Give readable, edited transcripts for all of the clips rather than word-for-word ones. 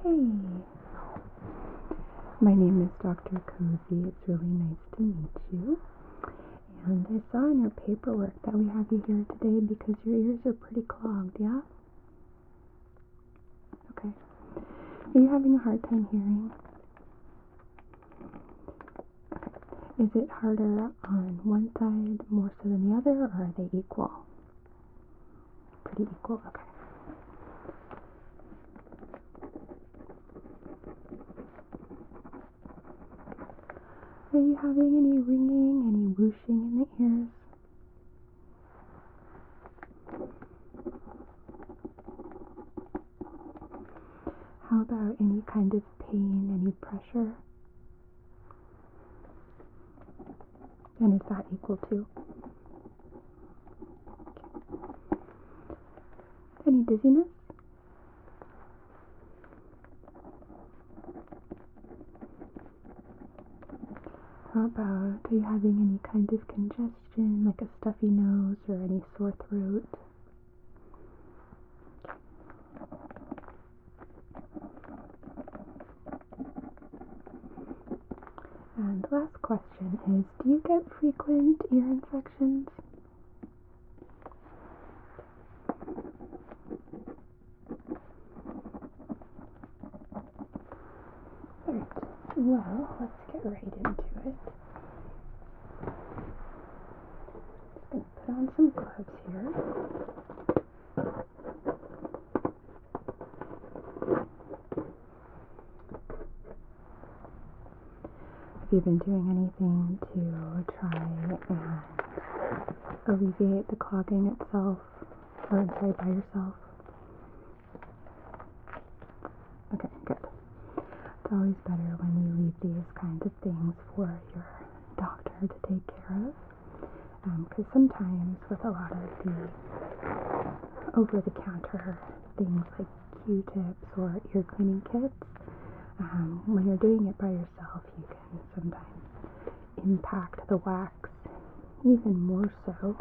Hey, my name is Dr. Cozy. It's really nice to meet you. And I saw in your paperwork that we have you here today because your ears are pretty clogged, yeah? Okay. Are you having a hard time hearing? Okay. Is it harder on one side more so than the other, or are they equal? Pretty equal? Okay. Are you having any ringing, any whooshing in the ears? How about any kind of pain, any pressure? And is that equal too? Any dizziness? How about, are you having any kind of congestion, like a stuffy nose or any sore throat? And last question is, do you get frequent ear infections? Alright, well, let's get right into it. Just going to put on some gloves here. Have you been doing anything to try and alleviate the clogging itself, or by yourself? Okay, good. It's always better when you leave these kinds of things for your doctor to take care of, because sometimes with a lot of the over-the-counter things like Q-tips or ear cleaning kits, when you're doing it by yourself, you can sometimes impact the wax even more so,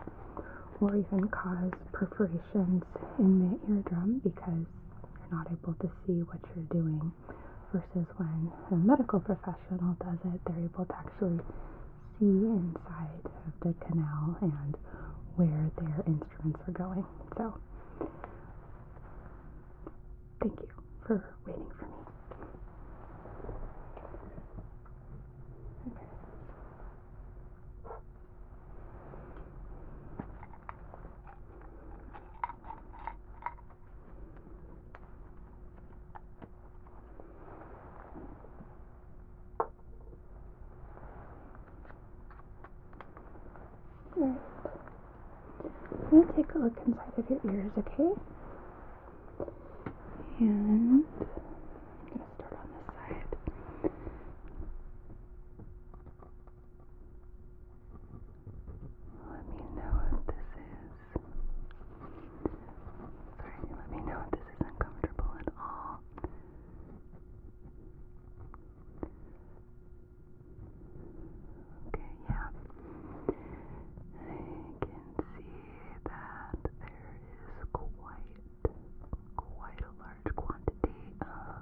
or even cause perforations in the eardrum because you're not able to see what you're doing, versus when a medical professional does it, they're able to actually see inside of the canal and where their instruments are going. So, thank you for waiting for me. Alright, let me take a look inside of your ears, okay? And I'm going to start on this side. Let me know if this is, let me know if this is uncomfortable at all. Okay, yeah. I can see that there is quite a large quantity of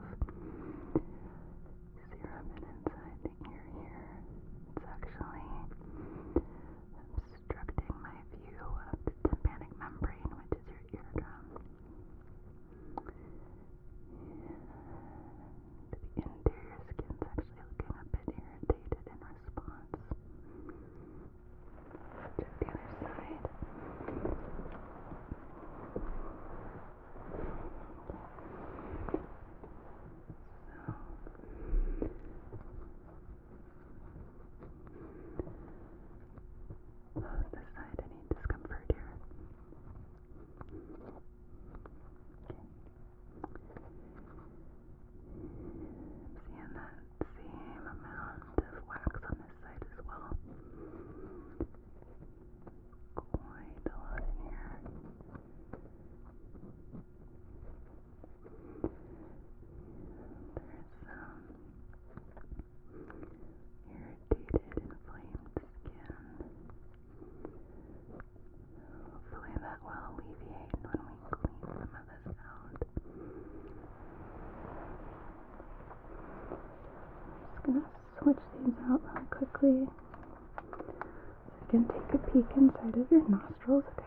gonna switch these out really quickly. So again, take a peek inside of your nostrils, okay?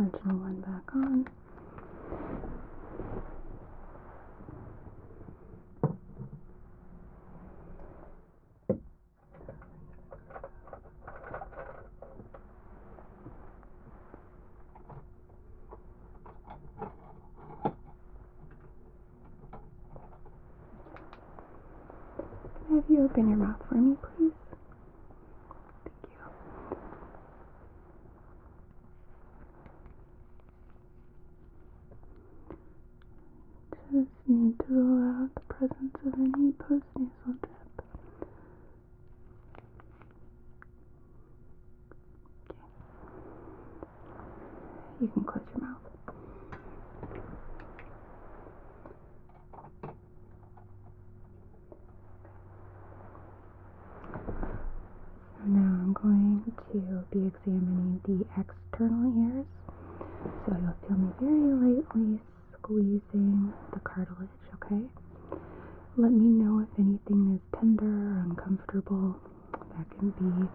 Original one back on. Can I have you open your mouth for me, please? Thank you. Just need to rule out the presence of any postnasal drip. Okay. You can close your mouth. So now I'm going to be examining the external ears. So you'll feel me very lightly squeezing the cartilage, okay? Let me know if anything is tender or uncomfortable. That can be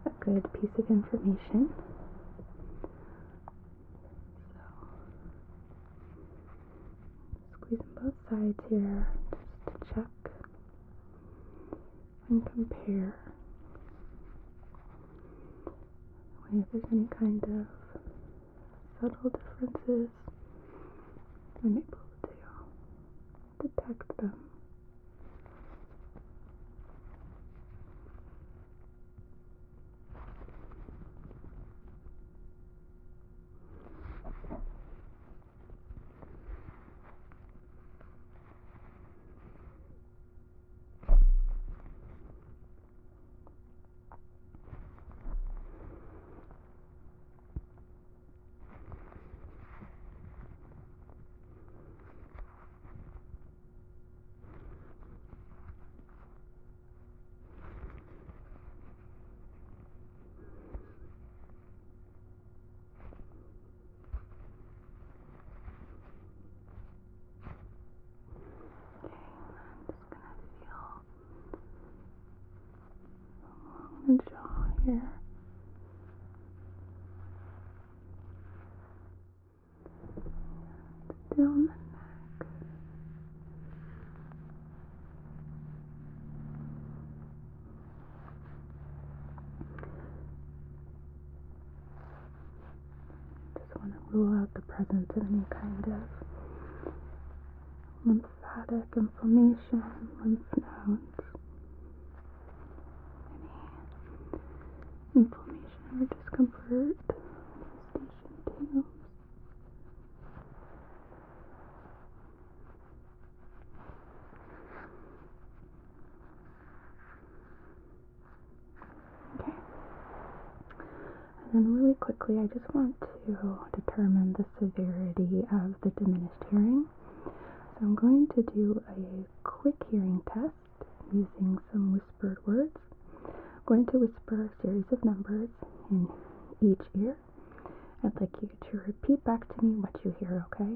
a good piece of information. So, squeezing both sides here just to check and compare. If there's any kind of subtle differences, I'm able to detect them. The jaw here. Down the neck. Just want to rule out the presence of any kind of lymphatic inflammation, lymph nodes, any inflammation or discomfort, station 2. Okay. And then really quickly, I just want to determine the severity of the diminished hearing. So I'm going to do a quick hearing test using some whispered words. I'm going to whisper a series of numbers in each ear. I'd like you to repeat back to me what you hear, okay?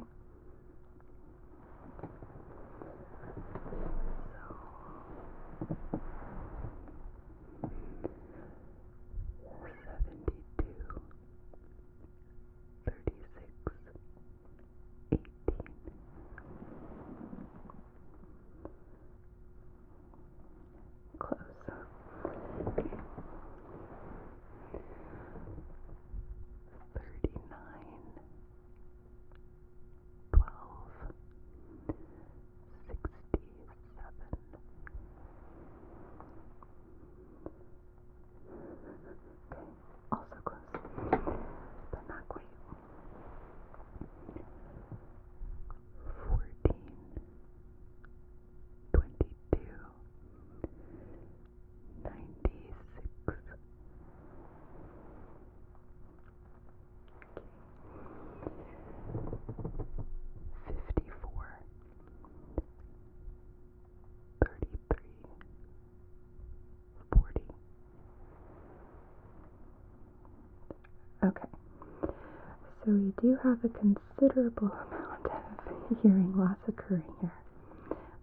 So we do have a considerable amount of hearing loss occurring here.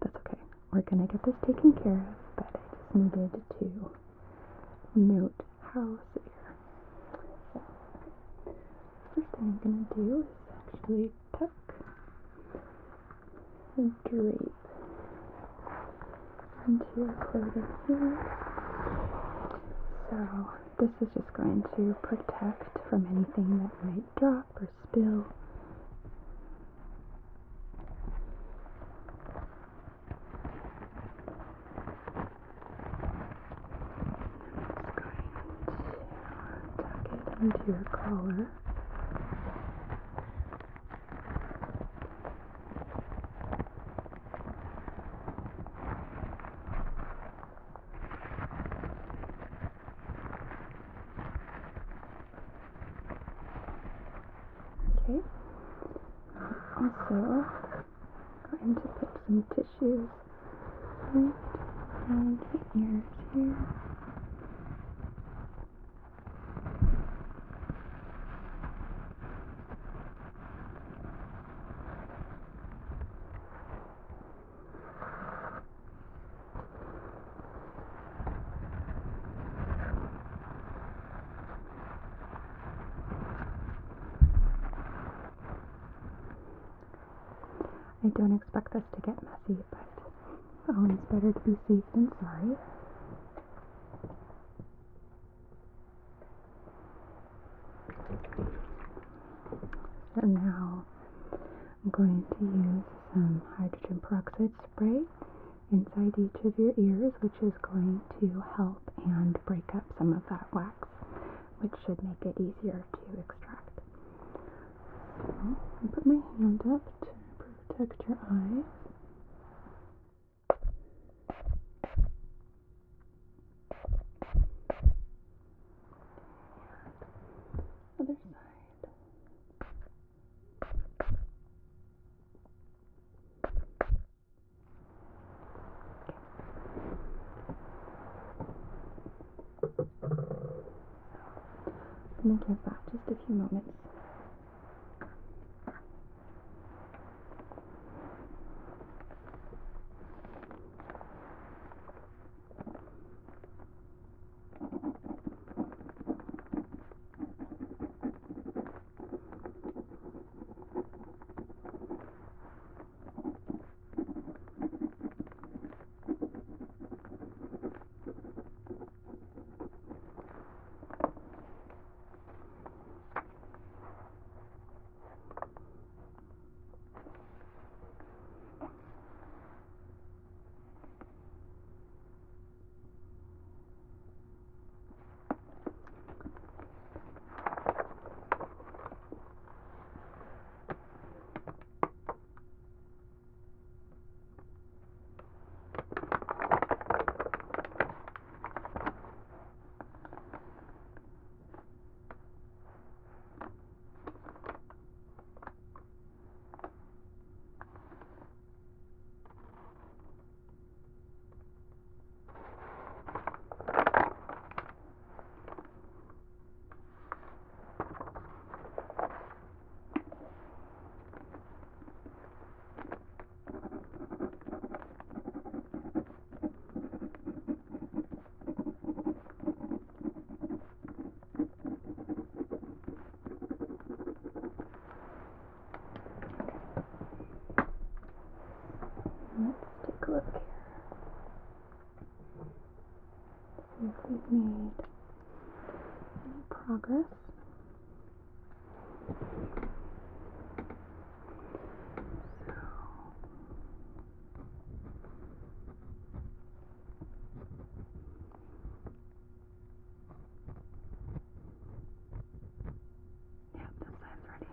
That's okay. We're going to get this taken care of, but I just needed to note how severe. So, first thing I'm going to do is actually tuck the drape into your clothing here. So this is just going to protect from anything that might drop or spill. I'm just going to tuck it into your collar. Okay. Also, going to put some tissues right around your ears here. I don't expect this to get messy, but always better to be safe than sorry. So now I'm going to use some hydrogen peroxide spray inside each of your ears, which is going to help and break up some of that wax, which should make it easier to extract. So I'll put my hand up to protect your eyes. Other side. I'm going to give that just a few moments. Let's take a look here. See if we've made any progress. Yep, this side's ready.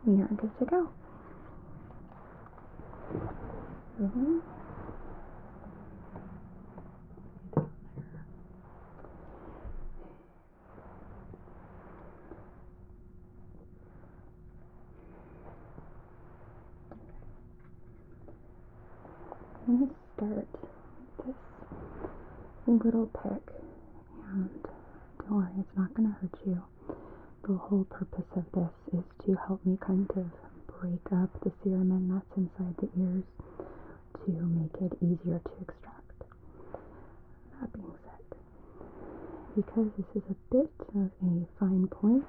We are good to go. I'm going to start with this little pick, and don't worry, it's not going to hurt you. The whole purpose of this is to help me kind of break up the cerumen that's inside the ears to make it easier to extract. That being said, because this is a bit of a fine point,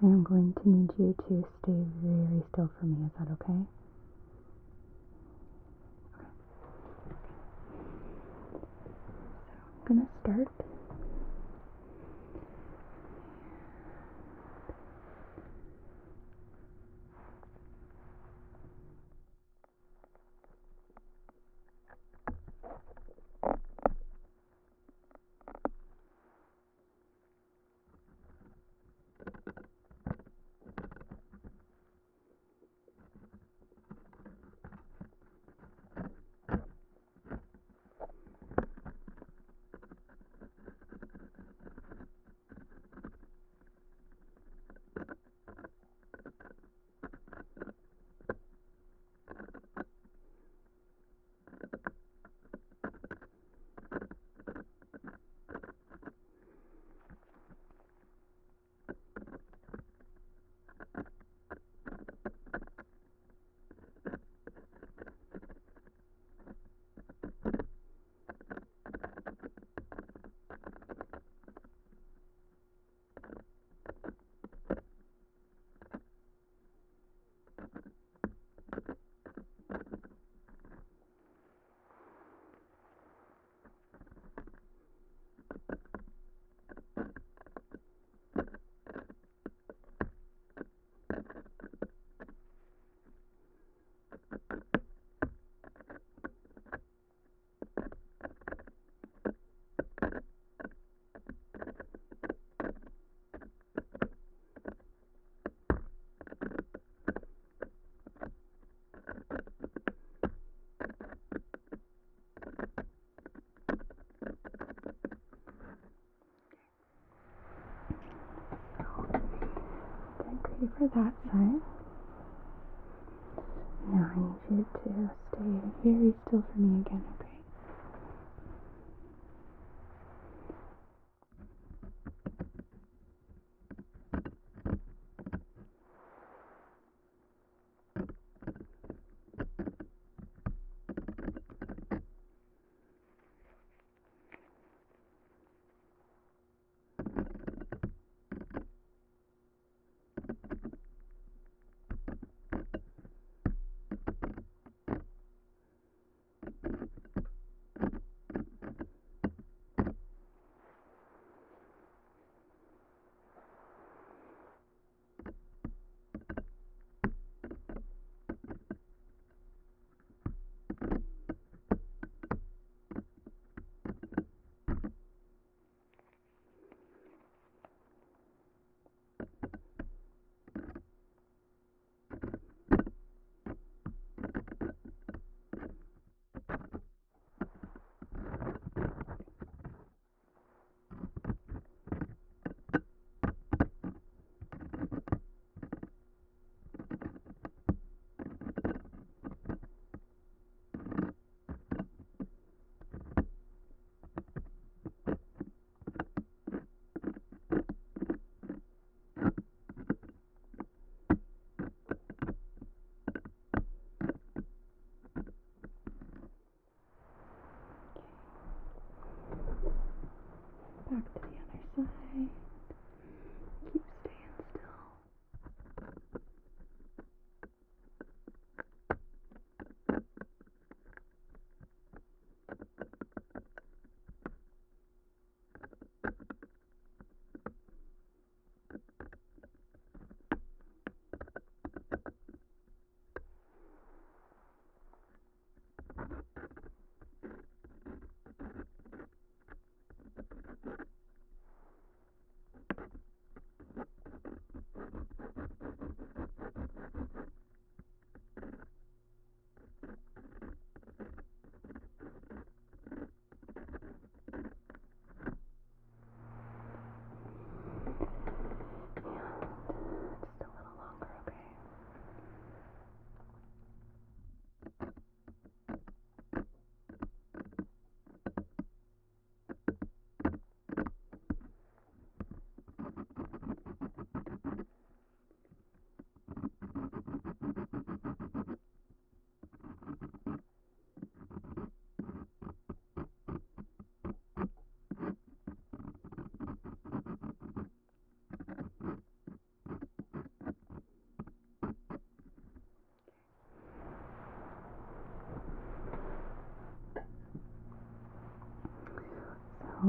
I am going to need you to stay very still for me. Is that okay? So I'm going to start. Okay, for that side. Now I need you to stay very still for me again, okay?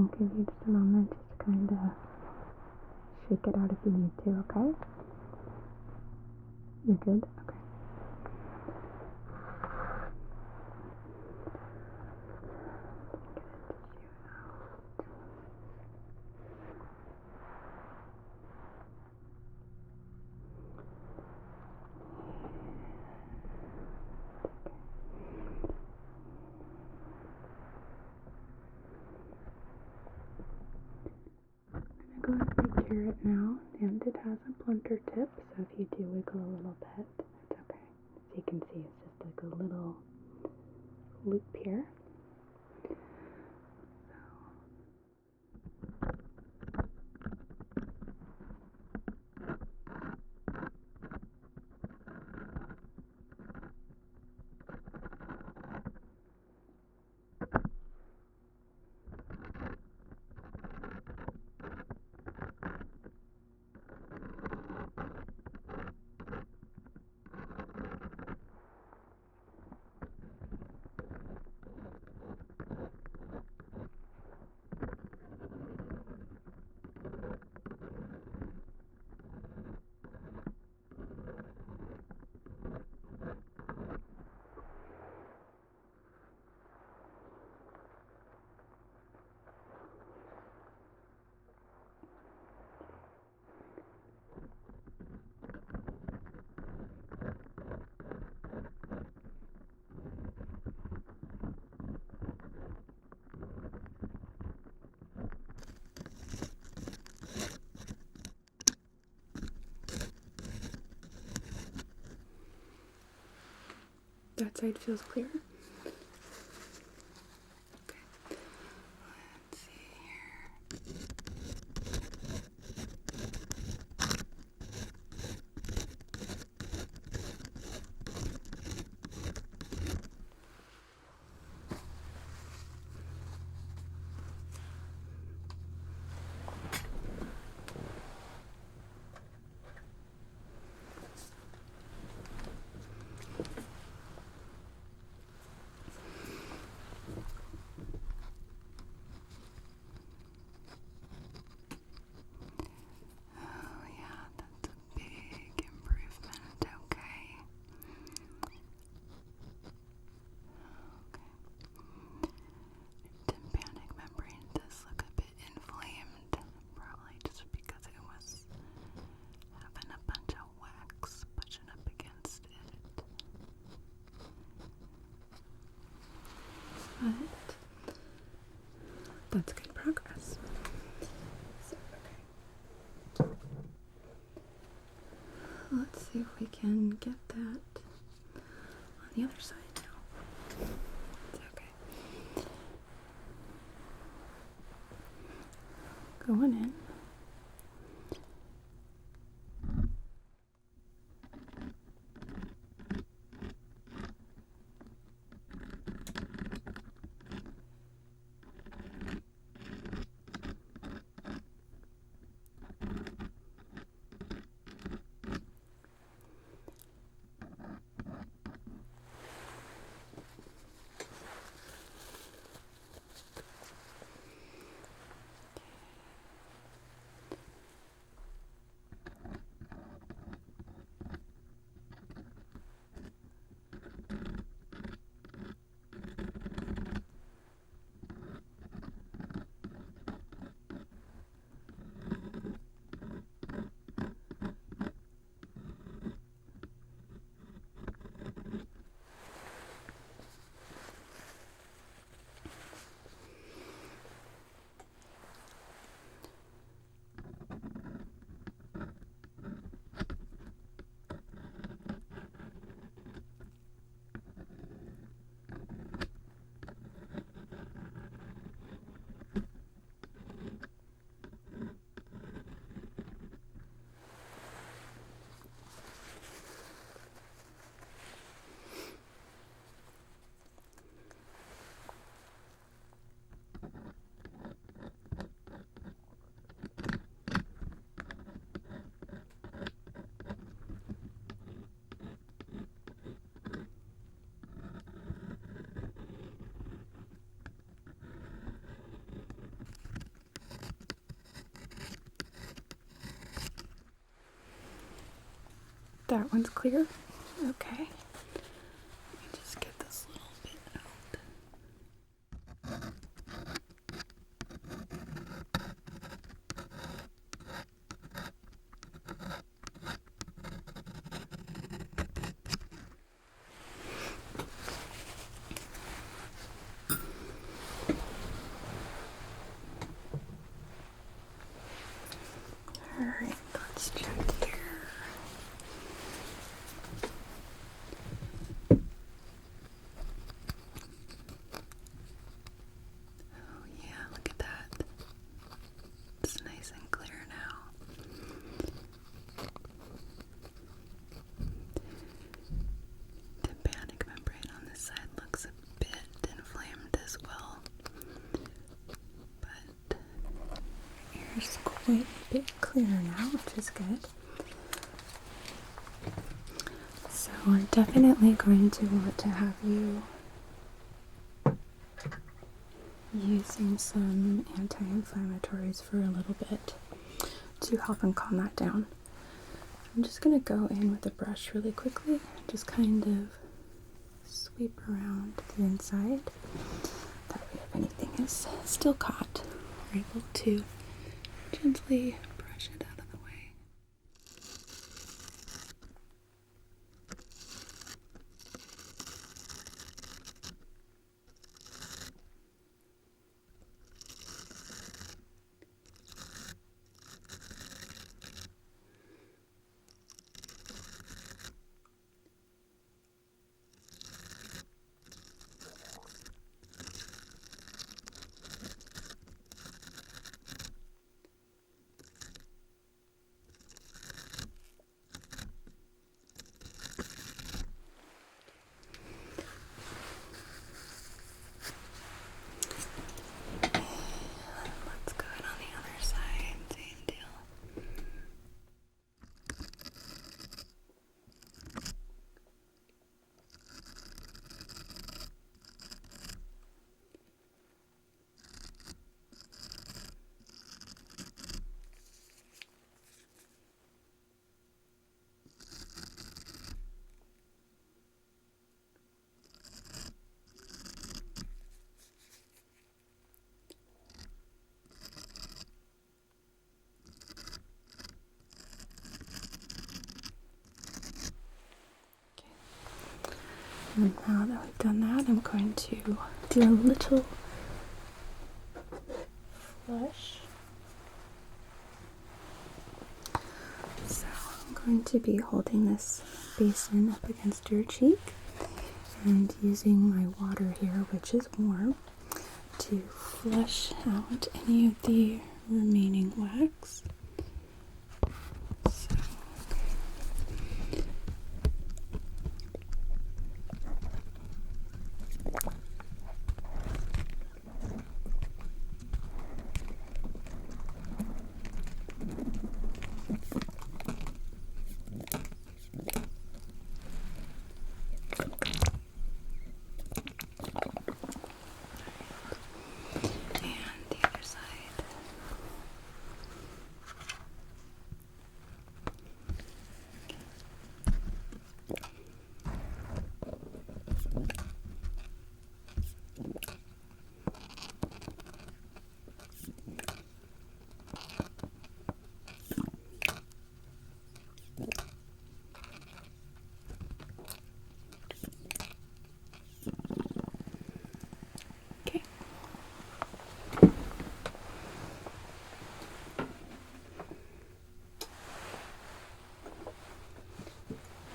I'll give you just a moment just to kind of shake it out if you need to, okay? You're good? Okay. Go ahead and secure it now, and it has a blunter tip, so if you do wiggle a little bit, it's okay. As you can see, it's just like a little loop here. That side feels clear. Okay. Let's see here. But that's good progress. So, okay. Let's see if we can get that on the other side now. It's okay. Going in. That one's clear. Okay. Let me just get this little bit out. Alright, let's check here. Oh yeah, look at that. It's nice and clear now. Tympanic membrane on this side looks a bit inflamed as well. But here's quite a bit clearer now, which is good. So we're definitely going to want to have you using some anti-inflammatories for a little bit to help and calm that down. I'm just going to go in with a brush really quickly, just kind of sweep around the inside. That way if anything is still caught, we're able to gently brush it out of the way. Let's go in on the other side, same deal. And now that we've done that, I'm going to do a little flush. So I'm going to be holding this basin up against your cheek and using my water here, which is warm, to flush out any of the remaining wax.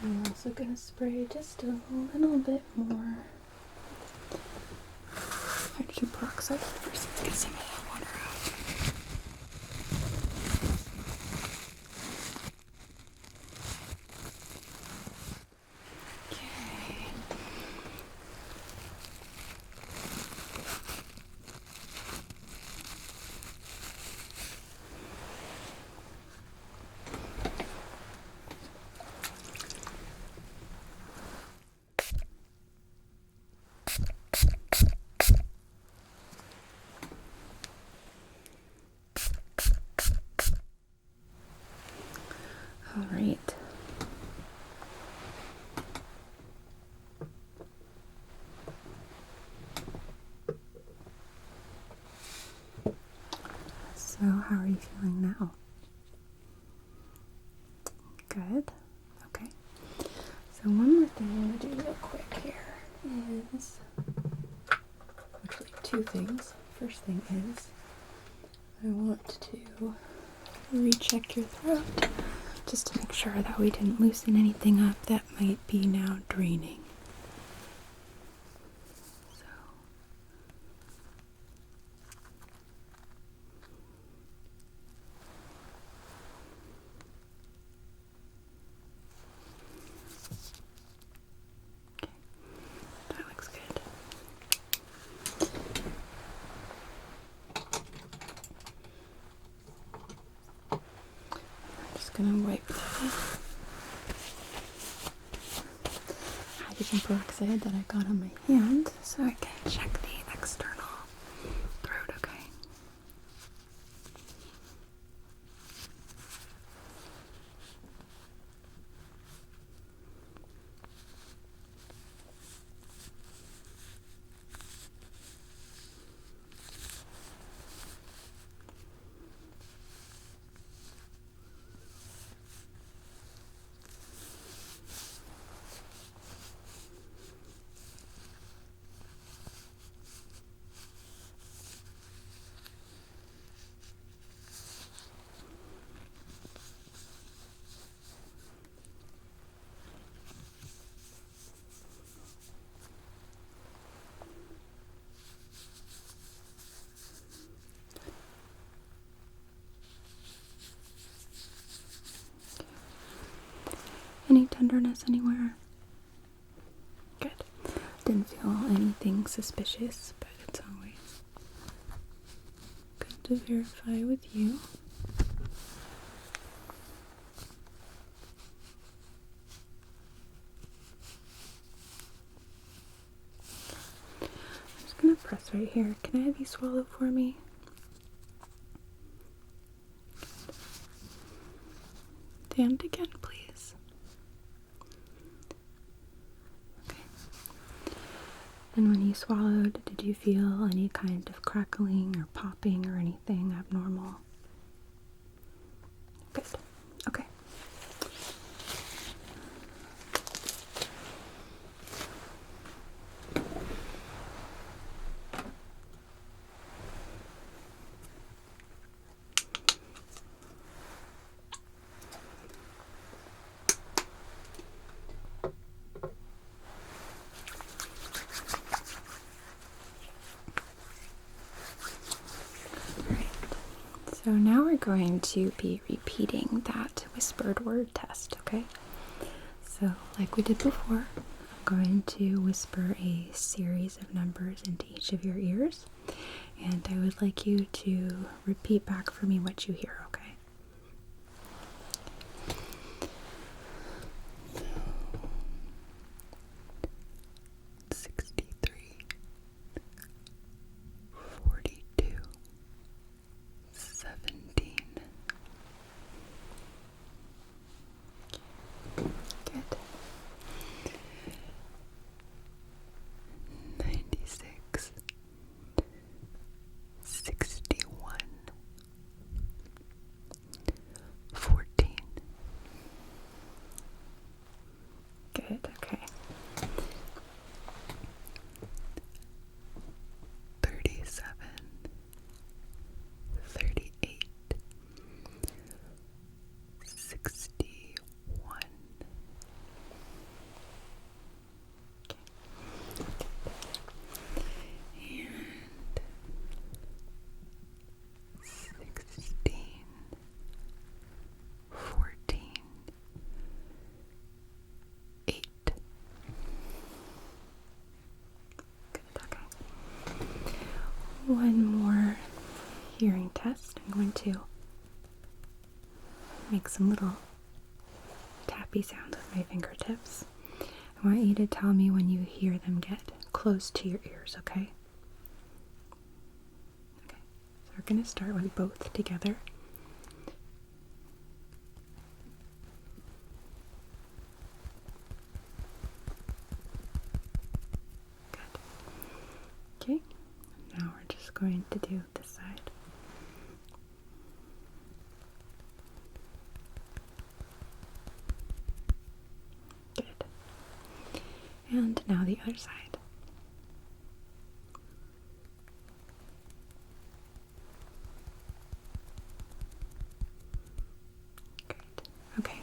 I'm also going to spray just a little bit more hydrogen peroxide first. Let's get some of that water out. you feeling now? Good. Okay. So one more thing I'm going to do real quick here is, actually two things. First thing is I want to recheck your throat just to make sure that we didn't loosen anything up that might be now draining. So okay, that looks good. I'm just gonna wipe the hydrogen peroxide that I got on my hand so I can check the external throat, okay? Any tenderness anywhere? Good. Didn't feel anything suspicious, but it's always good to verify with you. I'm just gonna press right here. Can I have you swallow for me? And again, please. Okay. And when you swallowed, did you feel any kind of crackling or popping or anything abnormal? Good. Okay. So now we're going to be repeating that whispered word test, okay? So like we did before, I'm going to whisper a series of numbers into each of your ears, and I would like you to repeat back for me what you hear, okay? 63, 42, 17. Good. 96, 61, 14. Good, okay. 37, 38, 61. And 16, 14, 8. Good, okay. One more hearing test. I'm going to make some little tappy sounds with my fingertips. I want you to tell me when you hear them get close to your ears, okay? Okay, so we're going to start with both together. Good. Okay, now we're just going to do this side. Now the other side. Great. Okay.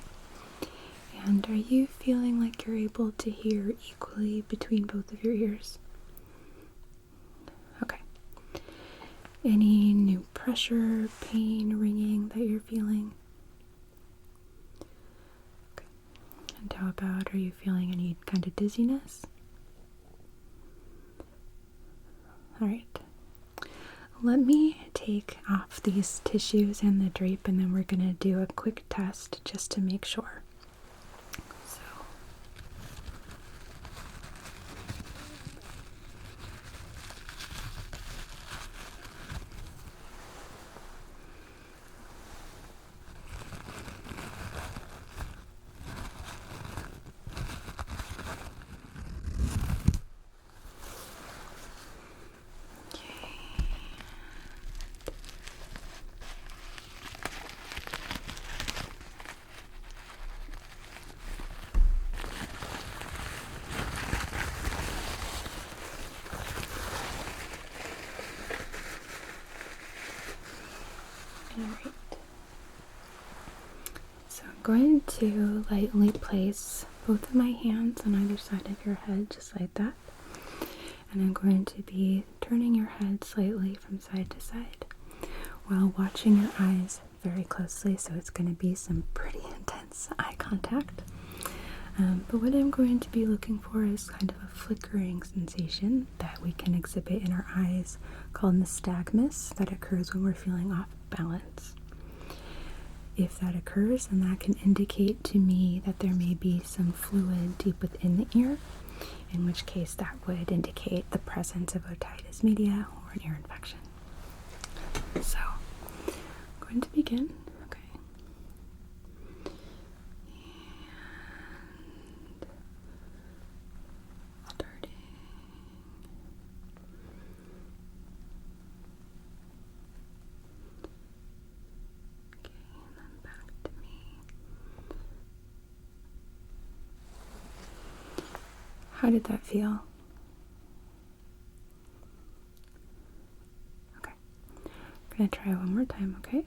And are you feeling like you're able to hear equally between both of your ears? Okay. Any new pressure, pain, ringing that you're feeling? Okay. And how about, are you feeling any kind of dizziness? Alright. Let me take off these tissues and the drape, and then we're going to do a quick test just to make sure. So, alright. So I'm going to lightly place both of my hands on either side of your head, just like that. And I'm going to be turning your head slightly from side to side while watching your eyes very closely, so it's going to be some pretty intense eye contact. But what I'm going to be looking for is kind of a flickering sensation that we can exhibit in our eyes called nystagmus that occurs when we're feeling off balance. If that occurs, then that can indicate to me that there may be some fluid deep within the ear, in which case that would indicate the presence of otitis media or an ear infection. So, I'm going to begin. Okay. And starting. Okay, and then back to me. How did that feel? Okay. I'm going to try one more time, okay?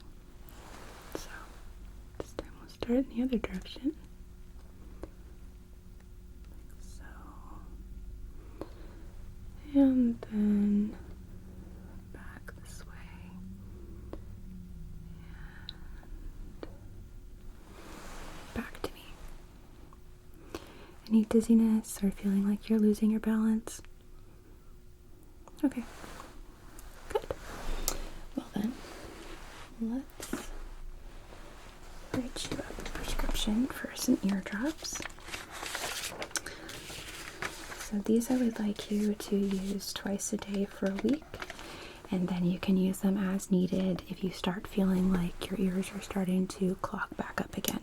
So, this time we'll start in the other direction. Like so. And then back this way. And back to me. Any dizziness or feeling like you're losing your balance? Okay. Good. Well then, let's write you up a prescription for some ear drops. So these I would like you to use twice a day for a week, and then you can use them as needed if you start feeling like your ears are starting to clog back up again.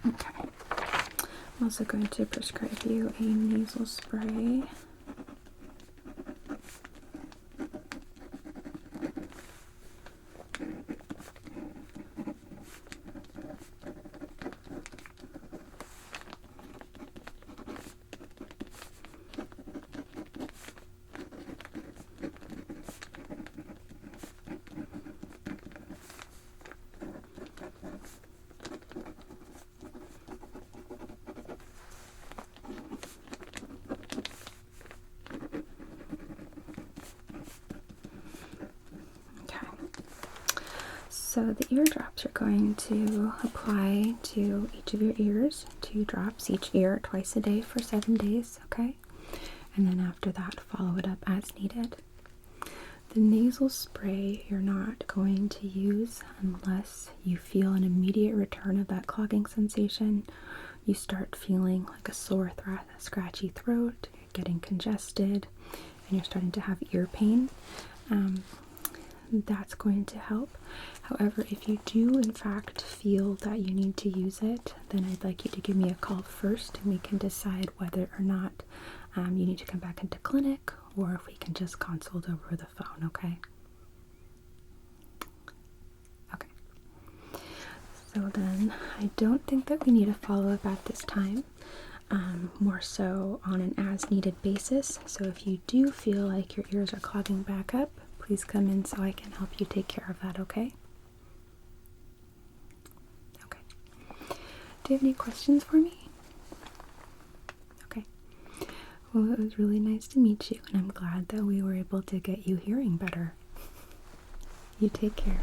Okay. I'm also going to prescribe you a nasal spray. So the ear drops are going to apply to each of your ears, 2 drops each ear twice a day for 7 days, okay? And then after that, follow it up as needed. The nasal spray you're not going to use unless you feel an immediate return of that clogging sensation. You start feeling like a sore throat, a scratchy throat, you're getting congested, and you're starting to have ear pain. That's going to help. However, if you do in fact feel that you need to use it, then I'd like you to give me a call first and we can decide whether or not you need to come back into clinic or if we can just consult over the phone, okay? Okay. So then I don't think that we need a follow-up at this time. More so on an as-needed basis. So if you do feel like your ears are clogging back up, please come in so I can help you take care of that, okay? Okay. Do you have any questions for me? Okay. Well, it was really nice to meet you, and I'm glad that we were able to get you hearing better. You take care.